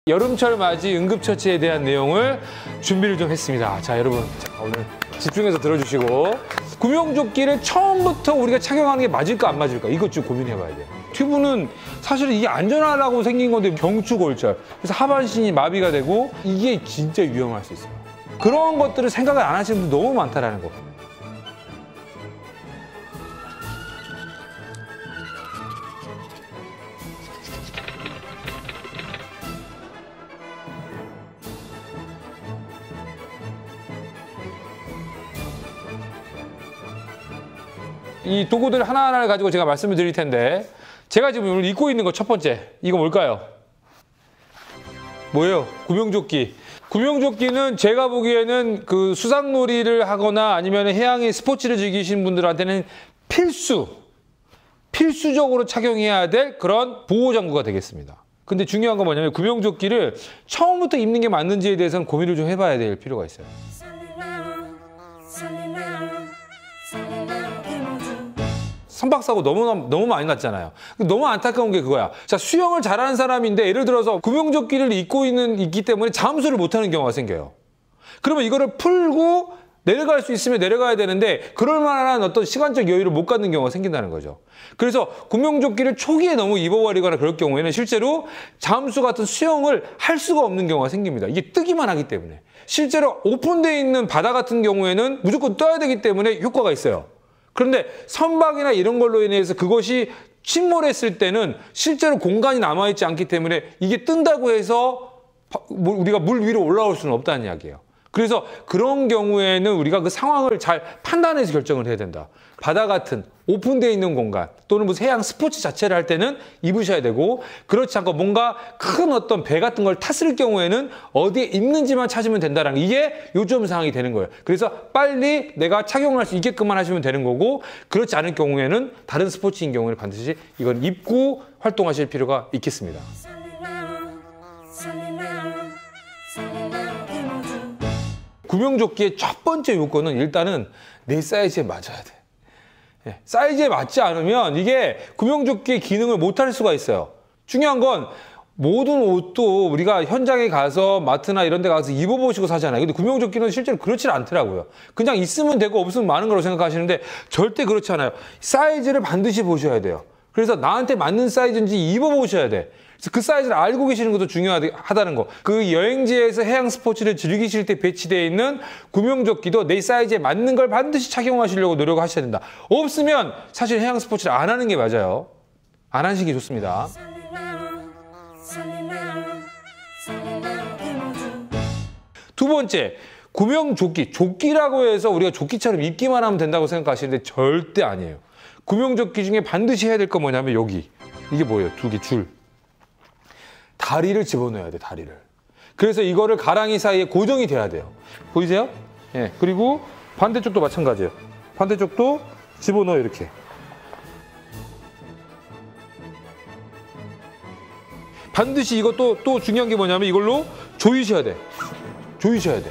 여름철 맞이 응급처치에 대한 내용을 준비를 좀 했습니다. 자, 여러분, 오늘 집중해서 들어주시고, 구명조끼를 처음부터 우리가 착용하는 게 맞을까 안 맞을까 이것 좀 고민해봐야 돼요. 튜브는 사실 이게 안전하라고 생긴 건데 경추골절, 그래서 하반신이 마비가 되고 이게 진짜 위험할 수 있어요. 그런 것들을 생각을 안 하시는 분들 너무 많다라는 거. 이 도구들 하나하나를 가지고 제가 말씀을 드릴 텐데, 제가 지금 오늘 입고 있는 거 첫 번째, 이거 뭘까요? 뭐예요? 구명조끼. 구명조끼는 제가 보기에는 그 수상놀이를 하거나 아니면 해양의 스포츠를 즐기시는 분들한테는 필수적으로 착용해야 될 그런 보호장구가 되겠습니다. 근데 중요한 건 뭐냐면 구명조끼를 처음부터 입는 게 맞는지에 대해서는 고민을 좀 해봐야 될 필요가 있어요. 선박사고 너무 많이 났잖아요. 너무 안타까운 게 그거야. 자, 수영을 잘하는 사람인데 예를 들어서 구명조끼를 있기 때문에 잠수를 못하는 경우가 생겨요. 그러면 이거를 풀고 내려갈 수 있으면 내려가야 되는데 그럴 만한 어떤 시간적 여유를 못 갖는 경우가 생긴다는 거죠. 그래서 구명조끼를 초기에 너무 입어버리거나 그럴 경우에는 실제로 잠수 같은 수영을 할 수가 없는 경우가 생깁니다. 이게 뜨기만 하기 때문에. 실제로 오픈되어 있는 바다 같은 경우에는 무조건 떠야 되기 때문에 효과가 있어요. 그런데 선박이나 이런 걸로 인해서 그것이 침몰했을 때는 실제로 공간이 남아있지 않기 때문에 이게 뜬다고 해서 우리가 물 위로 올라올 수는 없다는 이야기예요. 그래서 그런 경우에는 우리가 그 상황을 잘 판단해서 결정을 해야 된다. 바다 같은 오픈되어 있는 공간 또는 무슨 해양 스포츠 자체를 할 때는 입으셔야 되고, 그렇지 않고 뭔가 큰 어떤 배 같은 걸 탔을 경우에는 어디에 있는지만 찾으면 된다는 이게 요점 사항이 되는 거예요. 그래서 빨리 내가 착용할 수 있게끔만 하시면 되는 거고, 그렇지 않을 경우에는 다른 스포츠인 경우에는 반드시 이건 입고 활동하실 필요가 있겠습니다. 구명조끼의 첫 번째 요건은 일단은 내 사이즈에 맞아야 돼. 사이즈에 맞지 않으면 이게 구명조끼의 기능을 못할 수가 있어요. 중요한 건 모든 옷도 우리가 현장에 가서 마트나 이런 데 가서 입어보시고 사잖아요. 근데 구명조끼는 실제로 그렇지 않더라고요. 그냥 있으면 되고 없으면 많은 거라고 생각하시는데 절대 그렇지 않아요. 사이즈를 반드시 보셔야 돼요. 그래서 나한테 맞는 사이즈인지 입어보셔야 돼. 그래서 그 사이즈를 알고 계시는 것도 중요하다는 거. 그 여행지에서 해양 스포츠를 즐기실 때 배치되어 있는 구명조끼도 내 사이즈에 맞는 걸 반드시 착용하시려고 노력하셔야 된다. 없으면 사실 해양 스포츠를 안 하는 게 맞아요. 안 하시는 게 좋습니다. 두 번째, 구명조끼. 조끼라고 해서 우리가 조끼처럼 입기만 하면 된다고 생각하시는데 절대 아니에요. 구명조끼 중에 반드시 해야 될 건 뭐냐면 여기. 이게 뭐예요? 두 개 줄. 다리를 집어넣어야 돼, 다리를. 그래서 이거를 가랑이 사이에 고정이 돼야 돼요. 보이세요? 예. 그리고 반대쪽도 마찬가지예요. 반대쪽도 집어넣어요, 이렇게. 반드시 이것도 또 중요한 게 뭐냐면 이걸로 조이셔야 돼. 조이셔야 돼.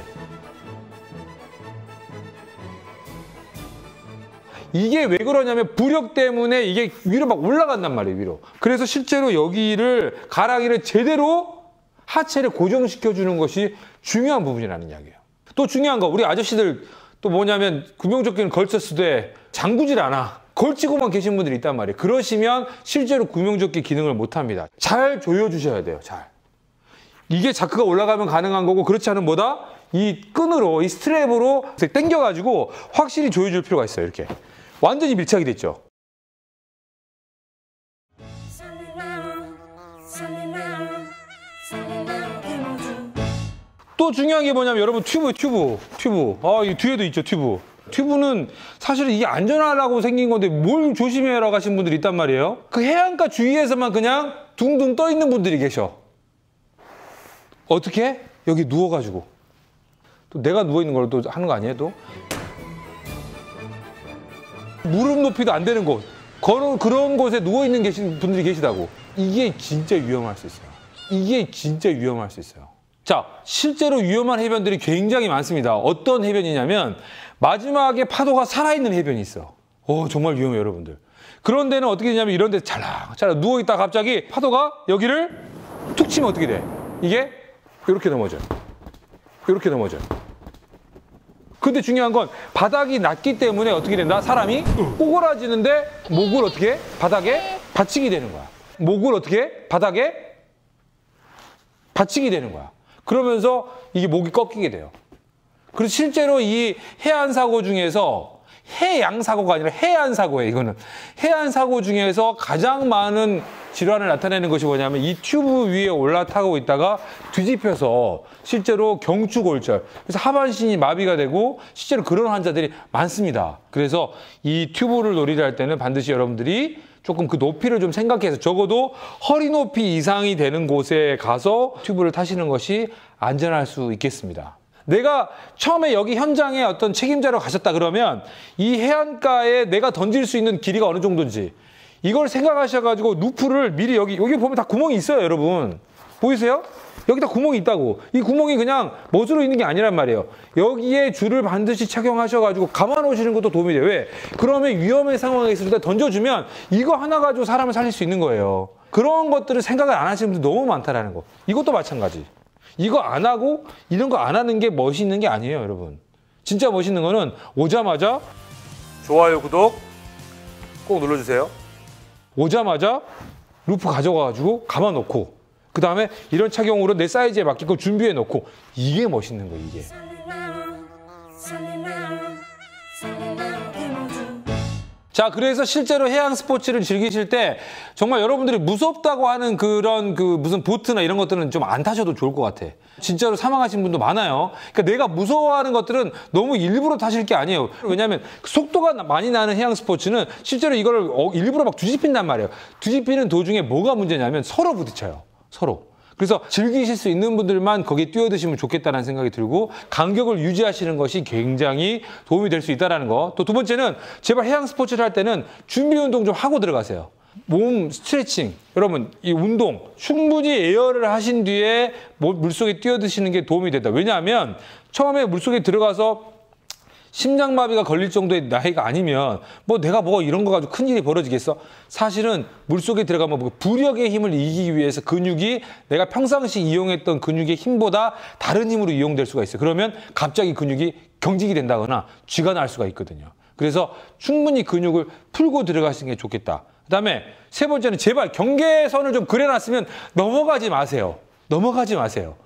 이게 왜 그러냐면 부력 때문에 이게 위로 막 올라간단 말이에요, 위로. 그래서 실제로 여기를, 가랑이를 제대로 하체를 고정시켜주는 것이 중요한 부분이라는 이야기예요. 또 중요한 거, 우리 아저씨들 또 뭐냐면 구명조끼는 걸쳤을 때 잠그질 않아. 걸치고만 계신 분들이 있단 말이에요. 그러시면 실제로 구명조끼 기능을 못합니다. 잘 조여주셔야 돼요, 잘. 이게 자크가 올라가면 가능한 거고, 그렇지 않으면 뭐다? 이 끈으로, 이 스트랩으로 당겨가지고 확실히 조여줄 필요가 있어요, 이렇게. 완전히 밀착이 됐죠. 또 중요한 게 뭐냐면 여러분 튜브. 이 뒤에도 있죠, 튜브. 튜브는 사실 이게 안전하라고 생긴 건데 뭘 조심해라 하신 분들이 있단 말이에요. 그 해안가 주위에서만 그냥 둥둥 떠 있는 분들이 계셔. 어떻게? 여기 누워가지고. 또 내가 누워있는 걸 또 하는 거 아니에요, 또? 무릎 높이도 안 되는 곳, 그런 곳에 누워있는 분들이 계시다고. 이게 진짜 위험할 수 있어요. 이게 진짜 위험할 수 있어요. 자, 실제로 위험한 해변들이 굉장히 많습니다. 어떤 해변이냐면 마지막에 파도가 살아있는 해변이 있어. 정말 위험해요, 여러분들. 그런 데는 어떻게 되냐면 이런 데 찰랑찰랑 누워있다가 갑자기 파도가 여기를 툭 치면 어떻게 돼? 이게 이렇게 넘어져요. 이렇게 넘어져요. 근데 중요한 건 바닥이 낮기 때문에 어떻게 된다? 사람이 꼬꾸라지는데 목을 어떻게 해? 바닥에 받치게 되는 거야. 목을 어떻게 해? 바닥에 받치게 되는 거야. 그러면서 이게 목이 꺾이게 돼요. 그래서 실제로 이 해안 사고 중에서 해양 사고가 아니라 해안 사고예요. 이거는 해안 사고 중에서 가장 많은 질환을 나타내는 것이 뭐냐면 이 튜브 위에 올라타고 있다가 뒤집혀서 실제로 경추골절, 그래서 하반신이 마비가 되고 실제로 그런 환자들이 많습니다. 그래서 이 튜브를 놀이를 할 때는 반드시 여러분들이 조금 그 높이를 좀 생각해서 적어도 허리 높이 이상이 되는 곳에 가서 튜브를 타시는 것이 안전할 수 있겠습니다. 내가 처음에 여기 현장에 어떤 책임자로 가셨다 그러면 이 해안가에 내가 던질 수 있는 길이가 어느 정도인지 이걸 생각하셔가지고 루프를 미리 여기 보면 다 구멍이 있어요, 여러분. 보이세요? 여기 다 구멍이 있다고. 이 구멍이 그냥 멋으로 있는 게 아니란 말이에요. 여기에 줄을 반드시 착용하셔가지고 감아놓으시는 것도 도움이 돼요. 왜? 그러면 위험의 상황에 있을 때 던져주면 이거 하나 가지고 사람을 살릴 수 있는 거예요. 그런 것들을 생각을 안 하시는 분들 너무 많다라는 거. 이것도 마찬가지. 이거 안 하고 이런 거 안 하는 게 멋있는 게 아니에요, 여러분. 진짜 멋있는 거는 오자마자 좋아요, 구독 꼭 눌러주세요. 오자마자 루프 가져가가지고 감아놓고 그 다음에 이런 착용으로 내 사이즈에 맞게끔 준비해놓고 이게 멋있는 거예요, 이게. 자, 그래서 실제로 해양 스포츠를 즐기실 때 정말 여러분들이 무섭다고 하는 그런 무슨 보트나 이런 것들은 좀 안 타셔도 좋을 것 같아. 진짜로 사망하신 분도 많아요. 그러니까 내가 무서워하는 것들은 너무 일부러 타실 게 아니에요. 왜냐하면 속도가 많이 나는 해양 스포츠는 실제로 이걸 일부러 막 뒤집힌단 말이에요. 뒤집히는 도중에 뭐가 문제냐면 서로 부딪혀요. 서로. 그래서 즐기실 수 있는 분들만 거기에 뛰어드시면 좋겠다는 생각이 들고 간격을 유지하시는 것이 굉장히 도움이 될 수 있다는 거. 또 두 번째는 제발 해양 스포츠를 할 때는 준비 운동 좀 하고 들어가세요. 몸 스트레칭. 여러분 이 운동 충분히 에어를 하신 뒤에 물속에 뛰어드시는 게 도움이 된다. 왜냐하면 처음에 물속에 들어가서 심장마비가 걸릴 정도의 나이가 아니면 내가 이런 거 가지고 큰일이 벌어지겠어? 사실은 물속에 들어가면 부력의 힘을 이기기 위해서 근육이 내가 평상시 이용했던 근육의 힘보다 다른 힘으로 이용될 수가 있어요. 그러면 갑자기 근육이 경직이 된다거나 쥐가 날 수가 있거든요. 그래서 충분히 근육을 풀고 들어가시는 게 좋겠다. 그다음에 세 번째는 제발 경계선을 좀 그려놨으면 넘어가지 마세요. 넘어가지 마세요.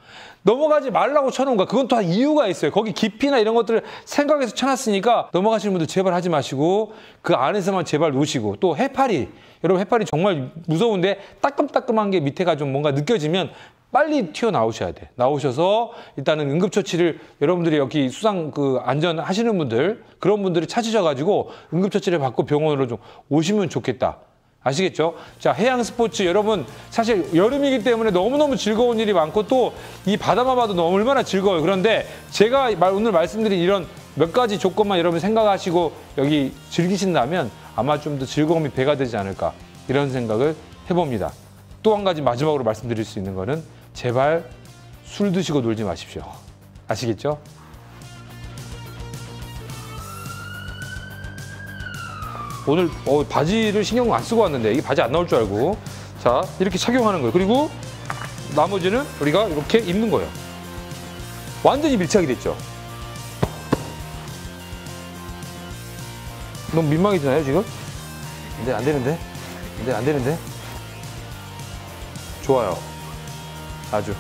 넘어가지 말라고 쳐놓은 거야. 그건 또 이유가 있어요. 거기 깊이나 이런 것들을 생각해서 쳐놨으니까 넘어가시는 분들 제발 하지 마시고 그 안에서만 제발 놓으시고 또 해파리. 여러분 해파리 정말 무서운데 따끔따끔한 게 밑에가 좀 뭔가 느껴지면 빨리 튀어나오셔야 돼. 나오셔서 일단은 응급처치를 여러분들이 여기 수상 안전하시는 분들 그런 분들이 찾으셔가지고 응급처치를 받고 병원으로 좀 오시면 좋겠다. 아시겠죠? 자, 해양 스포츠 여러분 사실 여름이기 때문에 너무너무 즐거운 일이 많고 또 이 바다만 봐도 너무 얼마나 즐거워요. 그런데 제가 오늘 말씀드린 이런 몇 가지 조건만 여러분 생각하시고 여기 즐기신다면 아마 좀 더 즐거움이 배가 되지 않을까 이런 생각을 해봅니다. 또 한 가지 마지막으로 말씀드릴 수 있는 거는 제발 술 드시고 놀지 마십시오. 아시겠죠? 오늘 바지를 신경 안 쓰고 왔는데 이게 바지 안 나올 줄 알고 자 이렇게 착용하는 거예요. 그리고 나머지는 우리가 이렇게 입는 거예요. 완전히 밀착이 됐죠. 너무 민망해지나요 지금? 근데 안 되는데? 근데 안 되는데? 좋아요. 아주.